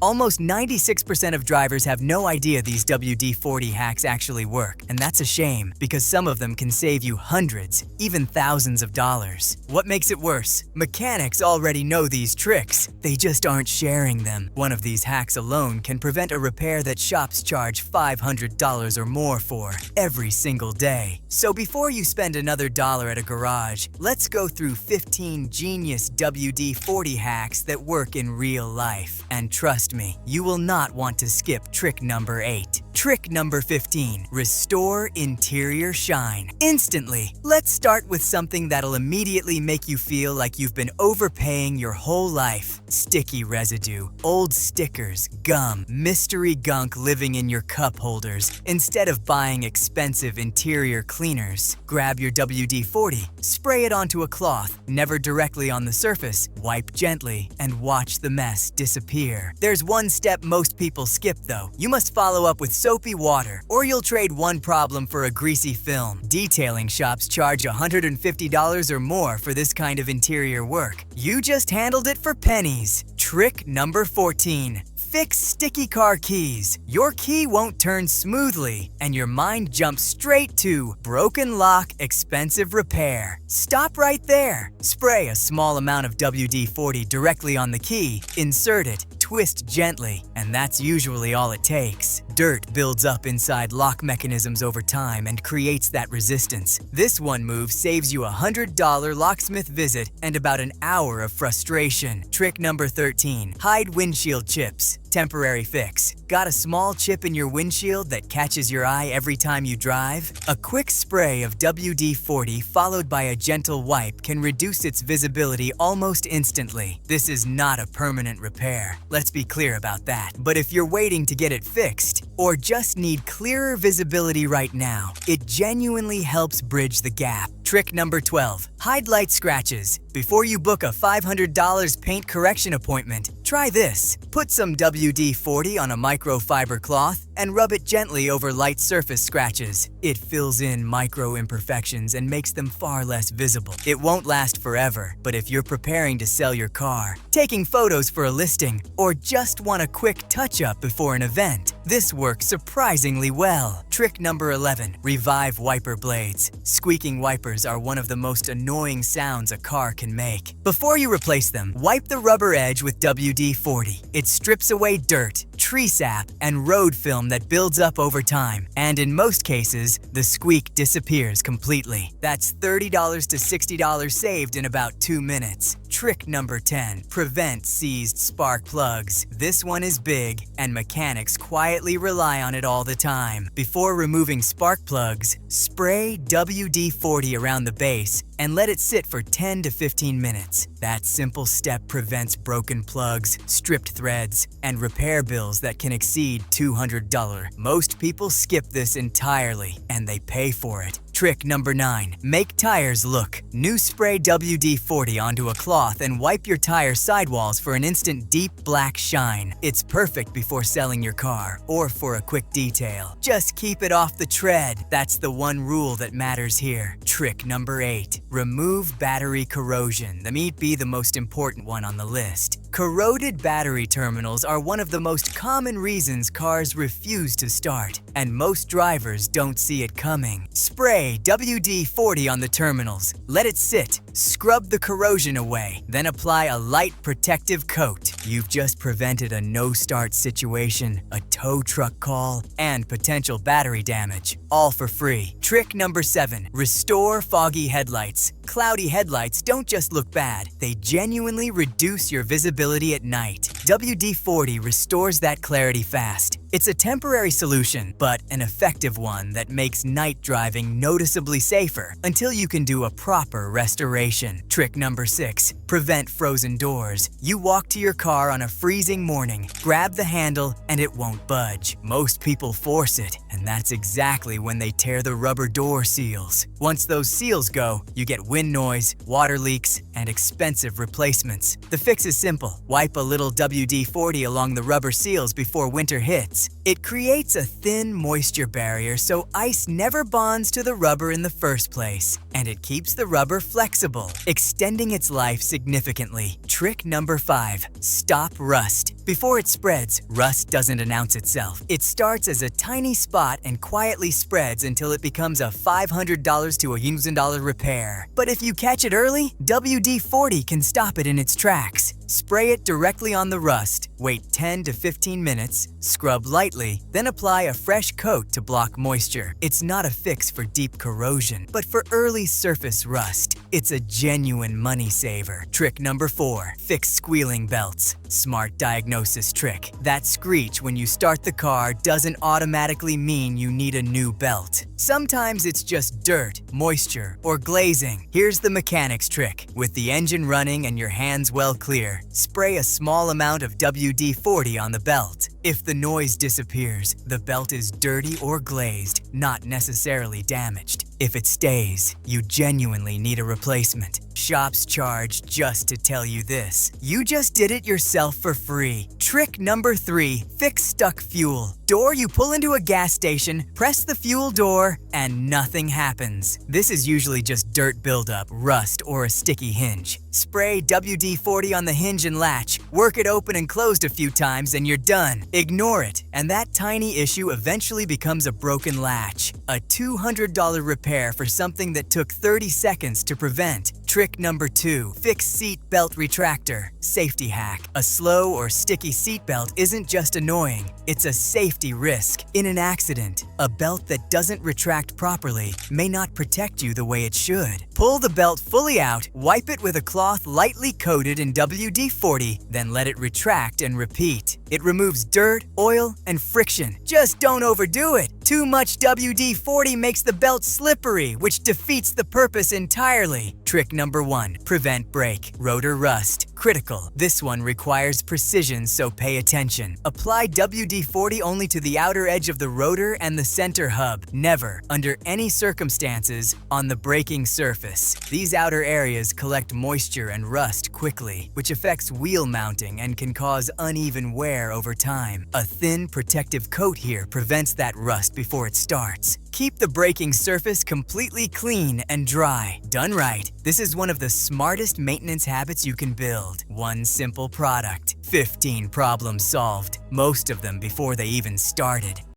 Almost 96% of drivers have no idea these WD-40 hacks actually work, and that's a shame because some of them can save you hundreds, even thousands of dollars. What makes it worse? Mechanics already know these tricks, they just aren't sharing them. One of these hacks alone can prevent a repair that shops charge $500 or more for every single day. So before you spend another dollar at a garage, let's go through 15 genius WD-40 hacks that work in real life. And trust me, you will not want to skip trick number 8. Trick number 15, restore interior shine instantly. Let's start with something that'll immediately make you feel like you've been overpaying your whole life. Sticky residue, old stickers, gum, mystery gunk living in your cup holders. Instead of buying expensive interior cleaners, grab your WD-40, spray it onto a cloth, never directly on the surface, wipe gently, and watch the mess disappear. There's one step most people skip though. You must follow up with soapy water, or you'll trade one problem for a greasy film. Detailing shops charge $150 or more for this kind of interior work. You just handled it for pennies. Trick number 14. Fix sticky car keys. Your key won't turn smoothly, and your mind jumps straight to broken lock, expensive repair. Stop right there. Spray a small amount of WD-40 directly on the key, insert it, twist gently, and that's usually all it takes. Dirt builds up inside lock mechanisms over time and creates that resistance. This one move saves you a $100 locksmith visit and about an hour of frustration. Trick number 13, hide windshield chips. Temporary fix. Got a small chip in your windshield that catches your eye every time you drive? A quick spray of WD-40 followed by a gentle wipe can reduce its visibility almost instantly. This is not a permanent repair. Let's be clear about that. But if you're waiting to get it fixed, or just need clearer visibility right now, it genuinely helps bridge the gap. Trick number 12, hide light scratches. Before you book a $500 paint correction appointment, try this. Put some WD-40 on a microfiber cloth and rub it gently over light surface scratches. It fills in micro imperfections and makes them far less visible. It won't last forever, but if you're preparing to sell your car, taking photos for a listing, or just want a quick touch-up before an event, this works surprisingly well. Trick number 11, revive wiper blades. Squeaking wipers are one of the most annoying sounds a car can make. Before you replace them, wipe the rubber edge with WD-40. It strips away dirt, tree sap, and road film that builds up over time. And in most cases, the squeak disappears completely. That's $30 to $60 saved in about 2 minutes. Trick number 10, prevent seized spark plugs. This one is big, and mechanics quietly rely on it all the time. Before removing spark plugs, spray WD-40 around the base and let it sit for 10 to 15 minutes. That simple step prevents broken plugs, stripped threads, and repair bills that can exceed $200. Most people skip this entirely, and they pay for it. Trick number 9, make tires look. New spray WD-40 onto a cloth and wipe your tire sidewalls for an instant deep black shine. It's perfect before selling your car or for a quick detail. Just keep it off the tread. That's the one rule that matters here. Trick number 8, remove battery corrosion. That may be the most important one on the list. Corroded battery terminals are one of the most common reasons cars refuse to start, and most drivers don't see it coming. Spray WD-40 on the terminals, let it sit, scrub the corrosion away, then apply a light protective coat. You've just prevented a no-start situation, a tow truck call, and potential battery damage, all for free. Trick number 7, restore foggy headlights. Cloudy headlights don't just look bad, they genuinely reduce your visibility at night. WD-40 restores that clarity fast. It's a temporary solution, but an effective one that makes night driving noticeably safer until you can do a proper restoration. Trick number 6, prevent frozen doors. You walk to your car on a freezing morning, grab the handle, and it won't budge. Most people force it, and that's exactly when they tear the rubber door seals. Once those seals go, you get wind noise, water leaks, and expensive replacements. The fix is simple. Wipe a little WD-40 along the rubber seals before winter hits. It creates a thin moisture barrier so ice never bonds to the rubber in the first place, and it keeps the rubber flexible, extending its life significantly. Trick number 5, stop rust. Before it spreads, rust doesn't announce itself. It starts as a tiny spot and quietly spreads until it becomes a $500 to $1,000 repair. But if you catch it early, WD-40 can stop it in its tracks. Spray it directly on the rust, wait 10 to 15 minutes, scrub lightly, then apply a fresh coat to block moisture. It's not a fix for deep corrosion, but for early surface rust, it's a genuine money saver. Trick number 4, fix squealing belts. Smart diagnosis trick. That screech when you start the car doesn't automatically mean you need a new belt. Sometimes it's just dirt, moisture, or glazing. Here's the mechanic's trick. With the engine running and your hands well clear, spray a small amount of WD-40 on the belt. If the noise disappears, the belt is dirty or glazed, not necessarily damaged. If it stays, you genuinely need a replacement. Shops charge just to tell you this. You just did it yourself for free. Trick number 3, fix stuck fuel. Door you pull into a gas station, press the fuel door, and nothing happens. This is usually just dirt buildup, rust, or a sticky hinge. Spray WD-40 on the hinge and latch, work it open and closed a few times, and you're done. Ignore it, and that tiny issue eventually becomes a broken latch. A $200 repair for something that took 30 seconds to prevent. Trick number 2, fix seat belt retractor. Safety hack. A slow or sticky seat belt isn't just annoying, it's a safety risk. In an accident, a belt that doesn't retract properly may not protect you the way it should. Pull the belt fully out, wipe it with a cloth lightly coated in WD-40, then let it retract and repeat. It removes dirt, oil, and friction. Just don't overdo it. Too much WD-40 makes the belt slippery, which defeats the purpose entirely. Trick number 1, prevent break. Rotor rust. Critical. This one requires precision, so pay attention. Apply WD-40 only to the outer edge of the rotor and the center hub. Never, under any circumstances, on the braking surface. These outer areas collect moisture and rust quickly, which affects wheel mounting and can cause uneven wear over time. A thin, protective coat here prevents that rust before it starts. Keep the braking surface completely clean and dry. Done right, this is one of the smartest maintenance habits you can build. One simple product, 15 problems solved, most of them before they even started.